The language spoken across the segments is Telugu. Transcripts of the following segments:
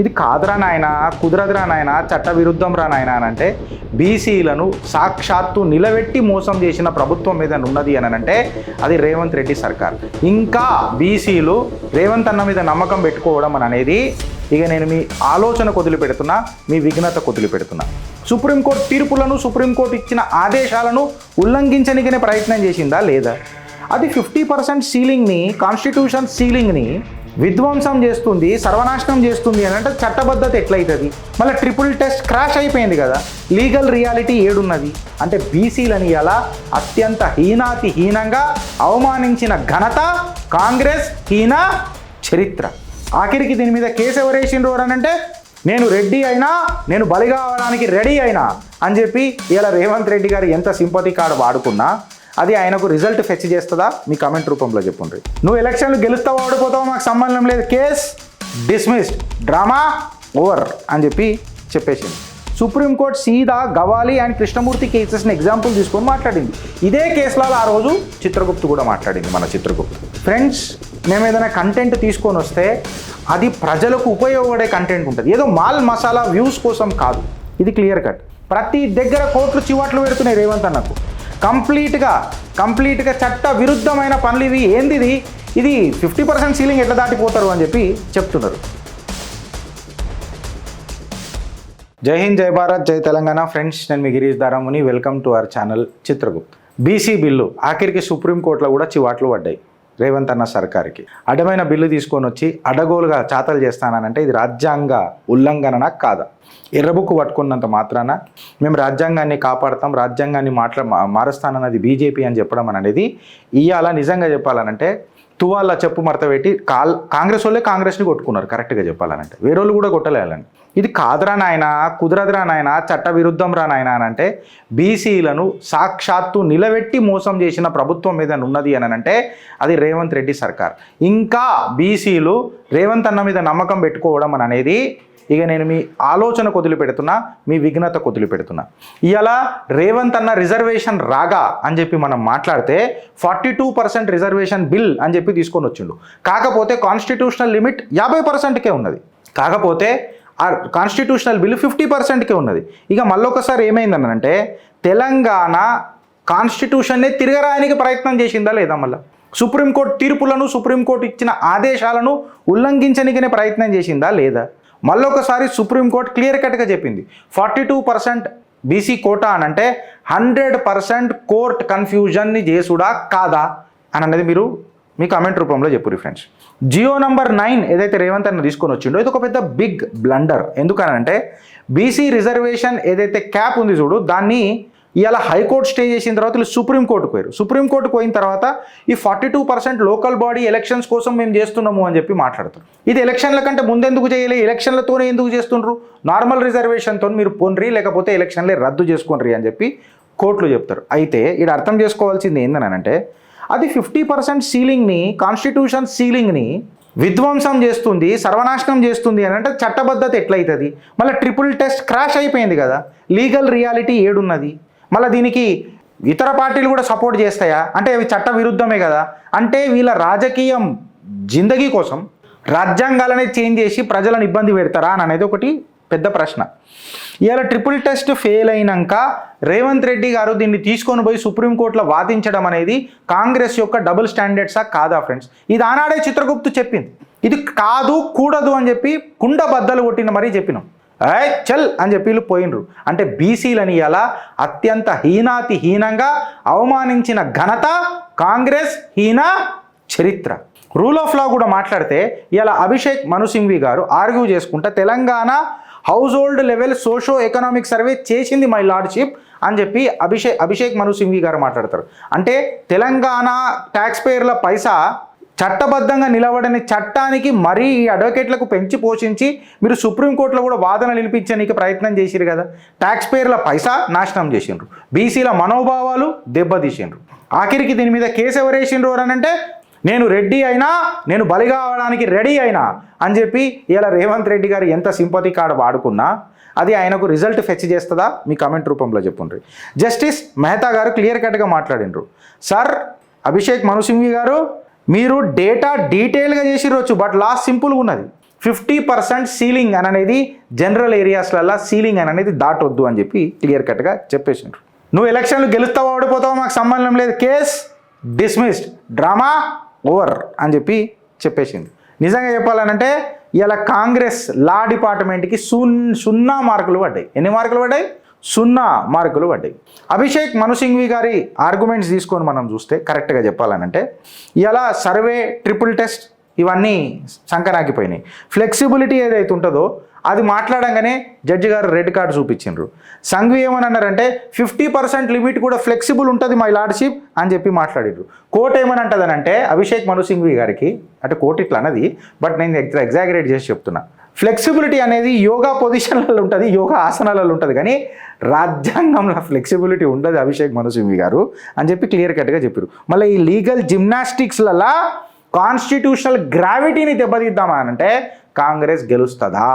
ఇది కాదురా నాయన, కుదరదురా నాయన, చట్ట విరుద్ధం రా నాయన అని అంటే బీసీలను సాక్షాత్తు నిలబెట్టి మోసం చేసిన ప్రభుత్వం మీద ఉన్నది అని అంటే అది రేవంత్ రెడ్డి సర్కార్. ఇంకా బీసీలు రేవంత్ అన్న మీద నమ్మకం పెట్టుకోవడం అని అనేది ఇక నేను మీ ఆలోచన వదిలిపెడుతున్నా, మీ విఘ్నత వదిలిపెడుతున్నా. సుప్రీంకోర్టు తీర్పులను, సుప్రీంకోర్టు ఇచ్చిన ఆదేశాలను ఉల్లంఘించనికనే ప్రయత్నం చేసిందా లేదా? అది 50% సీలింగ్ని, కాన్స్టిట్యూషన్ సీలింగ్ని విధ్వంసం చేస్తుంది, సర్వనాశనం చేస్తుంది అని అంటే చట్టబద్ధత ఎట్లయితుంది? మళ్ళీ ట్రిపుల్ టెస్ట్ క్రాష్ అయిపోయింది కదా. లీగల్ రియాలిటీ ఏడున్నది అంటే బీసీలని ఇలా అత్యంత హీనాతిహీనంగా అవమానించిన ఘనత కాంగ్రెస్ హీన చరిత్ర. ఆఖరికి దీని మీద కేసు ఎవరేసిండ్రు అని అంటే నేను రెడ్డి అయినా, నేను బలి కావడానికి రెడీ అయినా అని చెప్పి ఇలా రేవంత్ రెడ్డి గారు ఎంత సింపతి కార్డు వాడుకున్నా అది ఆయనకు రిజల్ట్ ఫెచ్ చేస్తుందా? మీ కమెంట్ రూపంలో చెప్పండి. నువ్వు ఎలక్షన్లు గెలుస్తావో ఓడిపోతావో మాకు సంబంధం లేదు, కేస్ డిస్మిస్డ్, డ్రామా ఓవర్ అని చెప్పి చెప్పేసింది. సుప్రీంకోర్టు సీదా గవాలి అండ్ కృష్ణమూర్తి కేసెస్ని ఎగ్జాంపుల్ తీసుకొని మాట్లాడింది. ఇదే కేసులో ఆ రోజు చిత్రగుప్తు కూడా మాట్లాడింది, మన చిత్రగుప్తు. ఫ్రెండ్స్, మేము ఏదైనా కంటెంట్ తీసుకొని వస్తే అది ప్రజలకు ఉపయోగపడే కంటెంట్ ఉంటుంది, ఏదో మాల్ మసాలా వ్యూస్ కోసం కాదు. ఇది క్లియర్ కట్. ప్రతి దగ్గర కోట్లు చివాట్లు పెడుతున్నాయి రేవంత్ అన్నకు. కంప్లీట్గా చట్ట విరుద్ధమైన పనులు ఇవి. ఏంది ఇది 50% సీలింగ్ ఎట్లా దాటిపోతారు అని చెప్పి చెప్తున్నారు. జై హింద్, జై భారత్, జై తెలంగాణ. ఫ్రెండ్స్, నేను మీ Girish Daramuni. Welcome to our channel Chitragupt. BC bill ఆఖరికి సుప్రీంకోర్టులో కూడా చివాట్లు పడ్డాయి రేవంత్ అన్న సర్కార్కి. అడ్డమైన బిల్లు తీసుకొని వచ్చి అడ్డగోలుగా చాతలు చేస్తానంటే ఇది రాజ్యాంగ ఉల్లంఘన కాదా? ఎర్రబుక్కు పట్టుకున్నంత మాత్రాన మేము రాజ్యాంగాన్ని కాపాడతాం, రాజ్యాంగాన్ని మారుస్తానన్నది బీజేపీ అని చెప్పడం అనేది ఇవాళ నిజంగా చెప్పాలనంటే తువాళ్ళ చెప్పు మడత పెట్టి కాంగ్రెస్ వాళ్ళే కాంగ్రెస్ని కొట్టుకున్నారు. కరెక్ట్గా చెప్పాలనంటే వేరే వాళ్ళు కూడా కొట్టలేయాలని. ఇది కాదురా నాయన, కుదరదురా నాయన, చట్ట విరుద్ధం రా నాయన అని అంటే బీసీలను సాక్షాత్తు నిలబెట్టి మోసం చేసిన ప్రభుత్వం మీద ఉన్నది అని అంటే అది రేవంత్ రెడ్డి సర్కార్. ఇంకా బీసీలు రేవంత్ అన్న మీద నమ్మకం పెట్టుకోవడం అని అనేది ఇక నేను మీ ఆలోచన వదిలిపెడుతున్నా, మీ విఘ్నత వదిలిపెడుతున్నా. ఇవాళ రేవంత్ అన్న రిజర్వేషన్ రాగా అని చెప్పి మనం మాట్లాడితే 42% రిజర్వేషన్ బిల్ అని చెప్పి తీసుకొని వచ్చిండు. కాకపోతే కాన్స్టిట్యూషనల్ లిమిట్ 50%కే ఉన్నది. కాకపోతే ఆ కాన్స్టిట్యూషనల్ బిల్లు 50%కే ఉన్నది. ఇక మళ్ళొకసారి ఏమైందనంటే తెలంగాణ కాన్స్టిట్యూషన్నే తిరగరాయడానికి ప్రయత్నం చేసిందా లేదా? మళ్ళీ సుప్రీంకోర్టు తీర్పులను, సుప్రీంకోర్టు ఇచ్చిన ఆదేశాలను ఉల్లంఘించనికనే ప్రయత్నం చేసిందా లేదా? మళ్ళొకసారి సుప్రీంకోర్టు క్లియర్ కట్గా చెప్పింది 42% బీసీ కోటా అని అంటే 100% కోర్ట్ కన్ఫ్యూజన్ని చేసుడా కాదా అని అన్నది మీరు మీ కమెంట్ రూపంలో చెప్పుర్రి ఫ్రెండ్స్. జియో నంబర్ 9 ఏదైతే రేవంత్ అన్న తీసుకొని వచ్చిండో ఇది ఒక పెద్ద బిగ్ బ్లండర్. ఎందుకనంటే బీసీ రిజర్వేషన్ ఏదైతే క్యాప్ ఉంది చూడు, దాన్ని ఇవాళ హైకోర్టు స్టే చేసిన తర్వాత వీళ్ళు సుప్రీంకోర్టుకు పోయారు. సుప్రీంకోర్టుకు పోయిన తర్వాత ఈ 42% లోకల్ బాడీ ఎలక్షన్స్ కోసం మేము చేస్తున్నాము అని చెప్పి మాట్లాడతారు. ఇది ఎలక్షన్ల కంటే ముందెందుకు చేయలే? ఎలక్షన్లతోనే ఎందుకు చేస్తుండ్రు? నార్మల్ రిజర్వేషన్తో మీరు పొండ్రి, లేకపోతే ఎలక్షన్లే రద్దు చేసుకోండి అని చెప్పి కోర్టులు చెప్తారు. అయితే ఇక్కడ అర్థం చేసుకోవాల్సింది ఏందనంటే అది 50% సీలింగ్ని, కాన్స్టిట్యూషన్ సీలింగ్ని విధ్వంసం చేస్తుంది, సర్వనాశనం చేస్తుంది అని అంటే చట్టబద్ధత ఎట్లయితుంది? మళ్ళీ ట్రిపుల్ టెస్ట్ క్రాష్ అయిపోయింది కదా. లీగల్ రియాలిటీ ఏడున్నది? మళ్ళీ దీనికి ఇతర పార్టీలు కూడా సపోర్ట్ చేస్తాయా అంటే అవి చట్ట విరుద్ధమే కదా. అంటే వీళ్ళ రాజకీయం జిందగీ కోసం రాజ్యాంగాలనే చేంజ్ చేసి ప్రజలను ఇబ్బంది పెడతారా అని అనేది ఒకటి పెద్ద ప్రశ్న. ఇవాళ ట్రిపుల్ టెస్ట్ ఫెయిల్ అయినాక రేవంత్ రెడ్డి గారు దీన్ని తీసుకొని పోయి సుప్రీంకోర్టులో వాదించడం అనేది కాంగ్రెస్ యొక్క డబుల్ స్టాండర్డ్సా కాదా ఫ్రెండ్స్? ఇది ఆనాడే చిత్రగుప్తు చెప్పింది. ఇది కాదు, కూడదు అని చెప్పి కుండ బద్దలు కొట్టిన మరీ చెప్పినాం. చల్ అని చెప్పి వీళ్ళు పోయినరు. అంటే బీసీలని ఇలా అత్యంత హీనాతిహీనంగా అవమానించిన ఘనత కాంగ్రెస్ హీన చరిత్ర. రూల్ ఆఫ్ లా కూడా మాట్లాడితే ఇలా అభిషేక్ మను సింఘ్వి గారు ఆర్గ్యూ చేసుకుంటా Telangana house hold level socio economic survey చేసింది మై లార్డ్షిప్ అని చెప్పి అభిషేక్ మను సింఘ్వి గారు మాట్లాడతారు. అంటే తెలంగాణ ట్యాక్స్ పేయర్ల పైసా చట్టబద్ధంగా నిలబడని చట్టానికి మరీ ఈ అడ్వకేట్లకు పెంచి పోషించి మీరు సుప్రీంకోర్టులో కూడా వాదన నిలిపించడానికి ప్రయత్నం చేసిరు కదా. ట్యాక్స్ పేయర్ల పైసా నాశనం చేసిండ్రు, బీసీల మనోభావాలు దెబ్బతీసిండ్రు. ఆఖరికి దీని మీద కేసు ఎవరేసిండ్రు అని అంటే నేను రెడ్డి అయినా, నేను బలి కావడానికి రెడీ అయినా అని చెప్పి ఇలా రేవంత్ రెడ్డి గారు ఎంత సింపతి కార్డు వాడుకున్నా అది ఆయనకు రిజల్ట్ ఫెచ్ చేస్తుందా? మీ కమెంట్ రూపంలో చెప్పండి. జస్టిస్ మెహతా గారు క్లియర్ కట్గా మాట్లాడినరు. సార్ అభిషేక్ మను సింఘ్వి గారు, మీరు డేటా డీటెయిల్గా చేసిరొచ్చు, బట్ లాస్ట్ సింపుల్గా ఉన్నది. 50% సీలింగ్ అని అనేది జనరల్ ఏరియాస్లలో సీలింగ్ అని అనేది దాటొద్దు అని చెప్పి క్లియర్ కట్గా చెప్పేసిండ్రు. నువ్వు ఎలక్షన్లు గెలుస్తావో ఓడిపోతావో మాకు సంబంధం లేదు, కేస్ డిస్మిస్డ్, డ్రామా ఓవర్ అని చెప్పి చెప్పేసింది. నిజంగా చెప్పాలనంటే ఇలా కాంగ్రెస్ లా డిపార్ట్మెంట్కి 0 మార్కులు పడ్డాయి. ఎన్ని మార్కులు పడ్డాయి? 0 మార్కులు పడ్డాయి. అభిషేక్ మను సింఘ్వి గారి ఆర్గ్యుమెంట్స్ తీసుకొని మనం చూస్తే కరెక్ట్గా చెప్పాలనంటే ఇలా సర్వే, ట్రిపుల్ టెస్ట్ ఇవన్నీ సంకనాకిపోయినాయి. ఫ్లెక్సిబిలిటీ ఏదైతే ఉంటుందో అది మాట్లాడంగానే జడ్జి గారు రెడ్ కార్డు చూపించిండ్రు. సంఘవి ఏమని అన్నారంటే 50% లిమిట్ కూడా ఫ్లెక్సిబుల్ ఉంటుంది మై లార్డ్షిప్ అని చెప్పి మాట్లాడిండ్రు. కోర్టు ఏమని అంటదనంటే అభిషేక్ మను సింఘవి గారికి, అంటే కోర్టు ఇట్లా అన్నది, బట్ నేను ఎగ్జాగరేట్ చేసి చెప్తున్నా, ఫ్లెక్సిబిలిటీ అనేది యోగా పొజిషన్లలో ఉంటుంది, యోగా ఆసనాలలో ఉంటుంది, కానీ రాజ్యాంగంలో ఫ్లెక్సిబిలిటీ ఉండదు అభిషేక్ మను సింఘవి గారు అని చెప్పి క్లియర్ కట్గా చెప్పారు. మళ్ళీ ఈ లీగల్ జిమ్నాస్టిక్స్లలో కాన్స్టిట్యూషనల్ గ్రావిటీని దెబ్బతీద్దామనంటే కాంగ్రెస్ గెలుస్తుందా?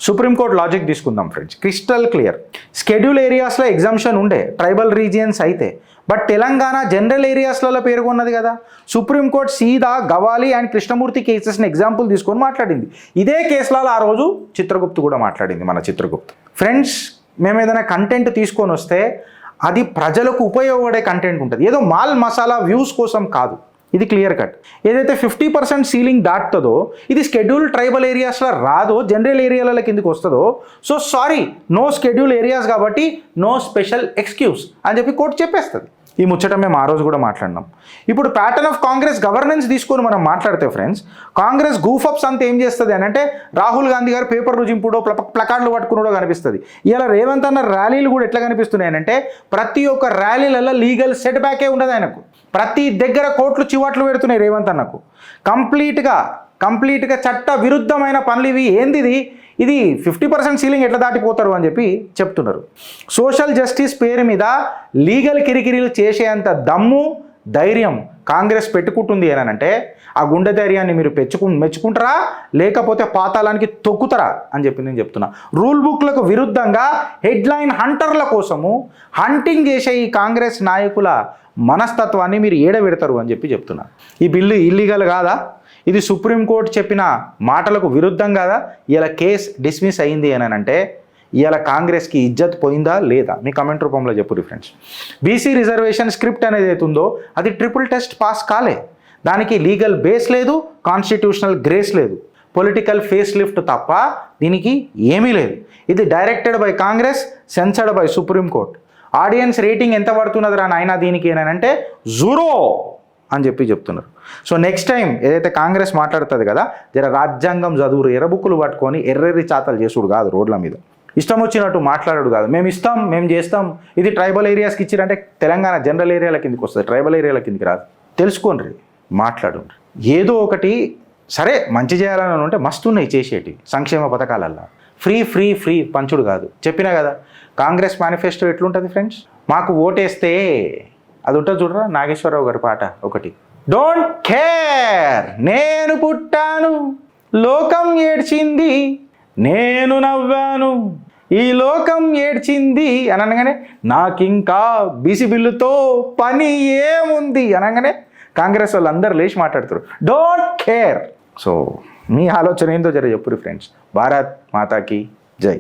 సుప్రీంకోర్టు లాజిక్ తీసుకుందాం ఫ్రెండ్స్, క్రిస్టల్ క్లియర్. స్కెడ్యూల్ ఏరియాస్లో ఎగ్జామ్షన్ ఉండే ట్రైబల్ రీజియన్స్ అయితే, బట్ తెలంగాణ జనరల్ ఏరియాస్లలో పేర్కొన్నది కదా. సుప్రీంకోర్టు సీదా గవాలి అండ్ కృష్ణమూర్తి కేసెస్ని ఎగ్జాంపుల్ తీసుకొని మాట్లాడింది. ఇదే కేసులలో ఆ రోజు చిత్రగుప్తు కూడా మాట్లాడింది, మన చిత్రగుప్తు. ఫ్రెండ్స్, మేము ఏదైనా కంటెంట్ తీసుకొని వస్తే అది ప్రజలకు ఉపయోగపడే కంటెంట్ ఉంటుంది, ఏదో మాల్ మసాలా వ్యూస్ కోసం కాదు. ఇది క్లియర్ కట్. ఏదైతే 50% సీలింగ్ దాటుతుందో ఇది షెడ్యూల్ ట్రైబల్ ఏరియాస్లో రాదో, జనరల్ ఏరియాల కిందకి వస్తుందో, so sorry, no schedule areas కాబట్టి నో స్పెషల్ ఎక్స్క్యూజ్ అని చెప్పి కోర్టు చెప్పేస్తుంది. ఈ ముచ్చట మేము ఆ రోజు కూడా మాట్లాడినాం. ఇప్పుడు ప్యాటర్న్ ఆఫ్ కాంగ్రెస్ గవర్నెన్స్ తీసుకొని మనం మాట్లాడితే ఫ్రెండ్స్, కాంగ్రెస్ గూఫప్స్ అంతా ఏం చేస్తుంది అని అంటే రాహుల్ గాంధీ గారు పేపర్ రుజింపుడో ప్లకార్డులు పట్టుకున్నాడో కనిపిస్తుంది. ఇలా రేవంత్ అన్న ర్యాలీలు కూడా ఎట్లా కనిపిస్తున్నాయి అంటే ప్రతి ఒక్క ర్యాలీలలో లీగల్ సెట్ బ్యాకే ఉండదు ఆయనకు. ప్రతి దగ్గర కోర్టులు చివాట్లు పెడుతున్నాయి రేవంత్ అన్నకు. కంప్లీట్గా చట్ట విరుద్ధమైన పనులు ఇవి. ఏంది ఇది 50% సీలింగ్ ఎట్లా దాటిపోతారు అని చెప్పి చెప్తున్నారు. సోషల్ జస్టిస్ పేరు మీద లీగల్ కిరికిరీలు చేసేంత దమ్ము, ధైర్యం కాంగ్రెస్ పెట్టుకుంటుంది అని అంటే ఆ గుండె ధైర్యాన్ని మీరు మెచ్చుకుంటారా లేకపోతే పాతాళానికి తొక్కుతారా అని చెప్పి నేను చెప్తున్నా. రూల్ బుక్లకు విరుద్ధంగా హెడ్లైన్ హంటర్ల కోసము హంటింగ్ చేసే ఈ కాంగ్రెస్ నాయకుల మనస్తత్వాన్ని మీరు ఏడబెడతారు అని చెప్పి చెప్తున్నా. ఈ బిల్లు ఇల్లీగల్ కాదా? ఇది సుప్రీంకోర్టు చెప్పిన మాటలకు విరుద్ధం కాదా? ఇలా కేసు డిస్మిస్ అయింది అని అంటే ఇలా కాంగ్రెస్కి ఇజ్జత్ పోయిందా లేదా? మీ కమెంట్ రూపంలో చెప్పు ఫ్రెండ్స్. బీసీ రిజర్వేషన్ స్క్రిప్ట్ అనేది అవుతుందో అది ట్రిపుల్ టెస్ట్ పాస్ కాలే. దానికి లీగల్ బేస్ లేదు, కాన్స్టిట్యూషనల్ గ్రేస్ లేదు, పొలిటికల్ ఫేస్ లిఫ్ట్ తప్ప దీనికి ఏమీ లేదు. ఇది directed by Congress, censored by supreme court. Audience rating ఎంత పడుతున్నది రా నాయనా దీనికి ఏనంటే 0 అని చెప్పి చెప్తున్నారు. సో నెక్స్ట్ టైం ఏదైతే కాంగ్రెస్ మాట్లాడుతుంది కదా, జర రాజ్యాంగం చదువురు, ఎర్రబుక్కులు పట్టుకొని ఎర్రెర్రి చాతలు చేసుడు కాదు, రోడ్ల మీద ఇష్టం వచ్చినట్టు మాట్లాడు కాదు. మేము ఇస్తాం, మేము చేస్తాం, ఇది ట్రైబల్ ఏరియాస్కి ఇచ్చిరంటే తెలంగాణ జనరల్ ఏరియాల కిందకి వస్తుంది, ట్రైబల్ ఏరియాల కిందకి రాదు. తెలుసుకోండి, మాట్లాడు. ఏదో ఒకటి సరే మంచి చేయాలని ఉంటే మస్తు ఉన్నాయి చేసేటి సంక్షేమ పథకాలల్లో. ఫ్రీ పంచుడు కాదు. చెప్పినా కదా కాంగ్రెస్ మేనిఫెస్టో ఎట్లుంటుంది ఫ్రెండ్స్. మాకు ఓటేస్తే అది ఉంటుంది చూడరా, నాగేశ్వరరావు గారి పాట ఒకటి, డోంట్ కేర్ నేను పుట్టాను లోకం ఏడ్చింది నేను నవ్వాను ఈ లోకం ఏడ్చింది అని అనగానే నాకింకా బీసీ బిల్లుతో పని ఏముంది అనగానే కాంగ్రెస్ వాళ్ళు అందరూ లేచి మాట్లాడుతారు డోంట్ కేర్. సో మీ ఆలోచన ఏందో జర చెప్పురు ఫ్రెండ్స్. భారత్ మాతాకి జై.